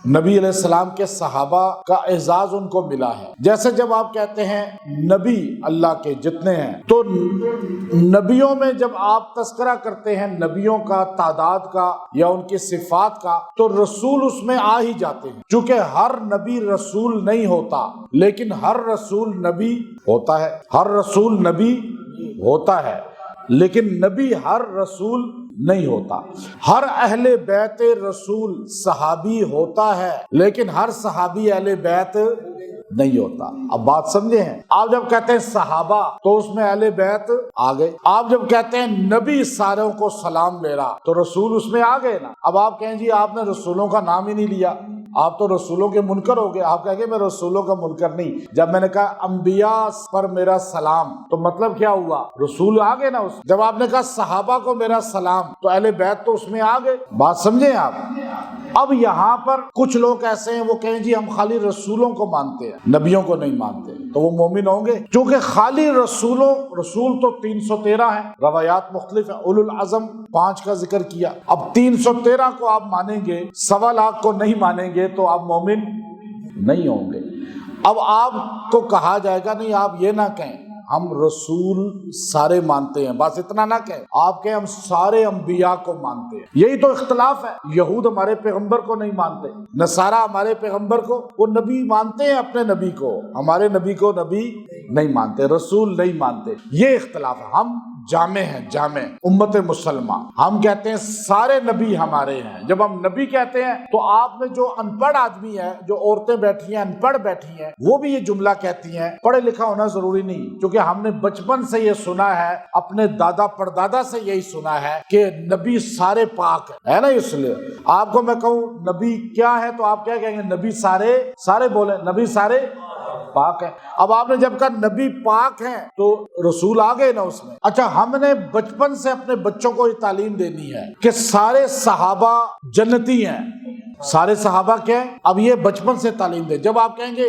نبی علیہ السلام کے صحابہ کا اعزاز ان کو ملا ہے۔ جیسے جب آپ کہتے ہیں نبی اللہ کے جتنے ہیں، تو نبیوں میں جب آپ تذکرہ کرتے ہیں نبیوں کا، تعداد کا یا ان کی صفات کا، تو رسول اس میں آ ہی جاتے ہیں، چونکہ ہر نبی رسول نہیں ہوتا لیکن ہر رسول نبی ہوتا ہے۔ ہر رسول نبی ہوتا ہے لیکن نبی ہر رسول نہیں ہوتا۔ ہر اہل بیت رسول صحابی ہوتا ہے لیکن ہر صحابی اہل بیت نہیں ہوتا۔ اب بات سمجھے ہیں؟ آپ جب کہتے ہیں صحابہ تو اس میں اہل بیت آ گئے۔ آپ جب کہتے ہیں نبی ساروں کو سلام لے رہا تو رسول اس میں آ گئے نا۔ اب آپ کہیں جی آپ نے رسولوں کا نام ہی نہیں لیا، آپ تو رسولوں کے منکر ہو گئے۔ آپ کہیں گے میں رسولوں کا منکر نہیں، جب میں نے کہا انبیاء پر میرا سلام تو مطلب کیا ہوا؟ رسول آ گئے نا اس۔ جب آپ نے کہا صحابہ کو میرا سلام تو اہل بیت تو اس میں آ گئے۔ بات سمجھیں آپ؟ اب یہاں پر کچھ لوگ ایسے ہیں وہ کہیں جی ہم خالی رسولوں کو مانتے ہیں، نبیوں کو نہیں مانتے، تو وہ مومن ہوں گے؟ چونکہ خالی رسول تو 313 ہیں، روایات مختلف ہیں، اولو العزم 5 کا ذکر کیا۔ اب 313 کو آپ مانیں گے، 1.25 لاکھ کو نہیں مانیں گے تو آپ مومن نہیں ہوں گے۔ اب آپ کو کہا جائے گا نہیں، آپ یہ نہ کہیں ہم رسول سارے مانتے ہیں، بس اتنا نہ کہیں، آپ کہیں ہم سارے انبیاء کو مانتے ہیں۔ یہی تو اختلاف ہے۔ یہود ہمارے پیغمبر کو نہیں مانتے، نصارہ ہمارے پیغمبر کو، وہ نبی مانتے ہیں اپنے نبی کو، ہمارے نبی کو نبی نہیں مانتے، رسول نہیں مانتے۔ یہ اختلاف ہے۔ ہم جامع ہیں، جامع امت مسلمہ، ہم کہتے ہیں سارے نبی ہمارے ہیں۔ جب ہم نبی کہتے ہیں تو آپ میں جو ان پڑھ آدمی ہے، جو عورتیں بیٹھی ہیں، ان پڑھ بیٹھی ہیں، وہ بھی یہ جملہ کہتی ہیں۔ پڑھے لکھا ہونا ضروری نہیں، کیونکہ ہم نے بچپن سے یہ سنا ہے، اپنے دادا پردادا سے یہی سنا ہے کہ نبی سارے پاک ہے نا۔ اس لیے آپ کو میں کہوں نبی کیا ہے تو آپ کیا کہیں گے؟ نبی سارے بولے نبی سارے پاک ہے۔ اب آپ نے جب کہا نبی پاک ہیں تو رسول آ گئے نا اس میں۔ اچھا، ہم نے بچپن سے اپنے بچوں کو یہ تعلیم دینی ہے کہ سارے صحابہ جنتی ہیں، سارے صحابہ کیا ہیں؟ اب یہ بچپن سے تعلیم دے۔ جب آپ کہیں گے